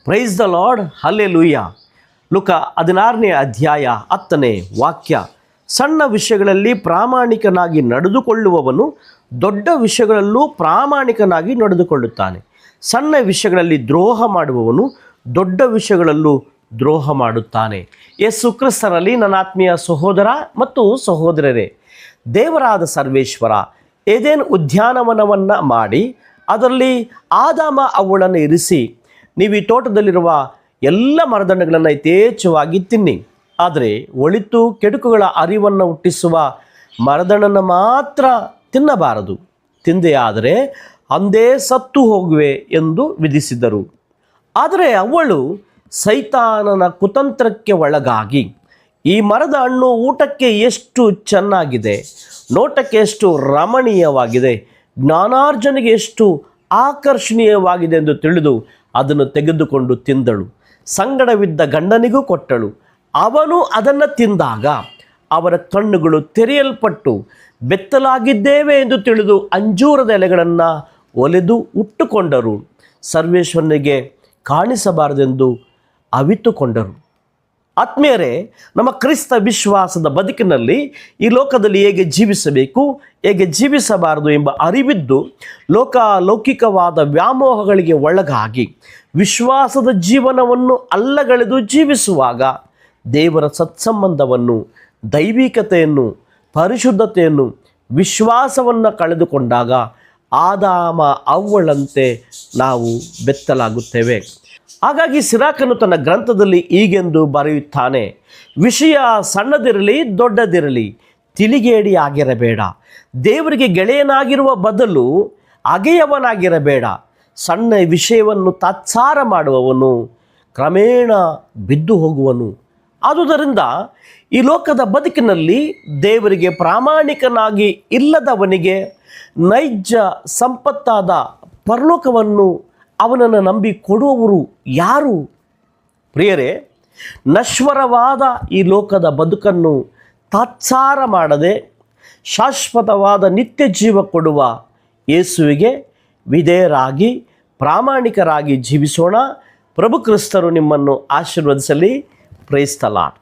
Price the Lord, ಹಲ್ಲೆಲೂಯಾ. ಲುಕ 16ನೇ ಅಧ್ಯಾಯ 10ನೇ ವಾಕ್ಯ. ಸಣ್ಣ ವಿಷಯಗಳಲ್ಲಿ ಪ್ರಾಮಾಣಿಕನಾಗಿ ನಡೆದುಕೊಳ್ಳುವವನು ದೊಡ್ಡ ವಿಷಯಗಳಲ್ಲೂ ಪ್ರಾಮಾಣಿಕನಾಗಿ ನಡೆದುಕೊಳ್ಳುತ್ತಾನೆ. ಸಣ್ಣ ವಿಷಯಗಳಲ್ಲಿ ದ್ರೋಹ ಮಾಡುವವನು ದೊಡ್ಡ ವಿಷಯಗಳಲ್ಲೂ ದ್ರೋಹ ಮಾಡುತ್ತಾನೆ. ಯೇಸು ಕ್ರಿಸ್ತರಲ್ಲಿ ನನ್ನ ಆತ್ಮೀಯ ಸಹೋದರ ಮತ್ತು ಸಹೋದರರೇ, ದೇವರಾದ ಸರ್ವೇಶ್ವರ ಏದೇನ್ ಉದ್ಯಾನವನವನ್ನು ಮಾಡಿ ಅದರಲ್ಲಿ ಆದಾಮ ಅವಳನ್ನು ಇರಿಸಿ, ನೀವು ಈ ತೋಟದಲ್ಲಿರುವ ಎಲ್ಲ ಮರದಣ್ಣಗಳನ್ನು ಯಥೇಚ್ಛವಾಗಿ ತಿನ್ನಿ, ಆದರೆ ಒಳಿತು ಕೆಡುಕುಗಳ ಅರಿವನ್ನು ಹುಟ್ಟಿಸುವ ಮರದಣ್ಣನ್ನು ಮಾತ್ರ ತಿನ್ನಬಾರದು, ತಿಂದೆ ಆದರೆ ಅಂದೇ ಸತ್ತು ಹೋಗುವೆ ಎಂದು ವಿಧಿಸಿದರು. ಆದರೆ ಅವಳು ಸೈತಾನನ ಕುತಂತ್ರಕ್ಕೆ ಒಳಗಾಗಿ, ಈ ಮರದ ಹಣ್ಣು ಊಟಕ್ಕೆ ಎಷ್ಟು ಚೆನ್ನಾಗಿದೆ, ನೋಟಕ್ಕೆ ಎಷ್ಟು ರಮಣೀಯವಾಗಿದೆ, ಜ್ಞಾನಾರ್ಜನೆಗೆ ಎಷ್ಟು ಆಕರ್ಷಣೀಯವಾಗಿದೆ ಎಂದು ತಿಳಿದು ಅದನ್ನು ತೆಗೆದುಕೊಂಡು ತಿಂದಳು. ಸಂಗಡವಿದ್ದ ಗಂಡನಿಗೂ ಕೊಟ್ಟಳು. ಅವನು ಅದನ್ನು ತಿಂದಾಗ ಅವರ ಕಣ್ಣುಗಳು ತೆರೆಯಲ್ಪಟ್ಟು ಬೆತ್ತಲಾಗಿದ್ದೇವೆ ಎಂದು ತಿಳಿದು ಅಂಜೂರದ ಎಲೆಗಳನ್ನು ಒಲೆದು ಉಟ್ಟುಕೊಂಡರು. ಸರ್ವೇಶ್ವರನಿಗೆ ಕಾಣಿಸಬಾರದೆಂದು ಅವಿತುಕೊಂಡರು. ಆತ್ಮೀಯರೇ, ನಮ್ಮ ಕ್ರಿಸ್ತ ವಿಶ್ವಾಸದ ಬದುಕಿನಲ್ಲಿ ಈ ಲೋಕದಲ್ಲಿ ಹೇಗೆ ಜೀವಿಸಬೇಕು, ಹೇಗೆ ಜೀವಿಸಬಾರದು ಎಂಬ ಅರಿವಿದ್ದು ಲೌಕಿಕವಾದ ವ್ಯಾಮೋಹಗಳಿಗೆ ಒಳಗಾಗಿ ವಿಶ್ವಾಸದ ಜೀವನವನ್ನು ಅಲ್ಲಗಳೆದು ಜೀವಿಸುವಾಗ ದೇವರ ಸತ್ಸಂಬಂಧವನ್ನು, ದೈವಿಕತೆಯನ್ನು, ಪರಿಶುದ್ಧತೆಯನ್ನು, ವಿಶ್ವಾಸವನ್ನು ಕಳೆದುಕೊಂಡಾಗ ಆದಾಮ ಅವ್ವಳಂತೆ ನಾವು ಬೆತ್ತಲಾಗುತ್ತೇವೆ. ಹಾಗಾಗಿ ಸಿರಾಕನು ತನ್ನ ಗ್ರಂಥದಲ್ಲಿ ಹೀಗೆಂದು ಬರೆಯುತ್ತಾನೆ: ವಿಷಯ ಸಣ್ಣದಿರಲಿ ದೊಡ್ಡದಿರಲಿ ತಿಳಿಗೇಡಿ ಆಗಿರಬೇಡ. ದೇವರಿಗೆ ಗೆಳೆಯನಾಗಿರುವ ಬದಲು ಅಗೆಯವನಾಗಿರಬೇಡ. ಸಣ್ಣ ವಿಷಯವನ್ನು ತಾತ್ಸಾರ ಮಾಡುವವನು ಕ್ರಮೇಣ ಬಿದ್ದು ಹೋಗುವನು. ಆದುದರಿಂದ ಈ ಲೋಕದ ಬದುಕಿನಲ್ಲಿ ದೇವರಿಗೆ ಪ್ರಾಮಾಣಿಕನಾಗಿ ಇಲ್ಲದವನಿಗೆ ನೈಜ ಸಂಪತ್ತಾದ ಪರಲೋಕವನ್ನು ಅವನನ್ನು ನಂಬಿ ಕೊಡುವವರು ಯಾರು? ಪ್ರಿಯರೇ, ನಶ್ವರವಾದ ಈ ಲೋಕದ ಬದುಕನ್ನು ತಾತ್ಸಾರ ಮಾಡದೆ ಶಾಶ್ವತವಾದ ನಿತ್ಯ ಜೀವ ಕೊಡುವ ಯೇಸುವಿಗೆ ವಿಧೇಯರಾಗಿ ಪ್ರಾಮಾಣಿಕರಾಗಿ ಜೀವಿಸೋಣ. ಪ್ರಭು ಕ್ರಿಸ್ತರು ನಿಮ್ಮನ್ನು ಆಶೀರ್ವದಿಸಲಿ. Praise the lord.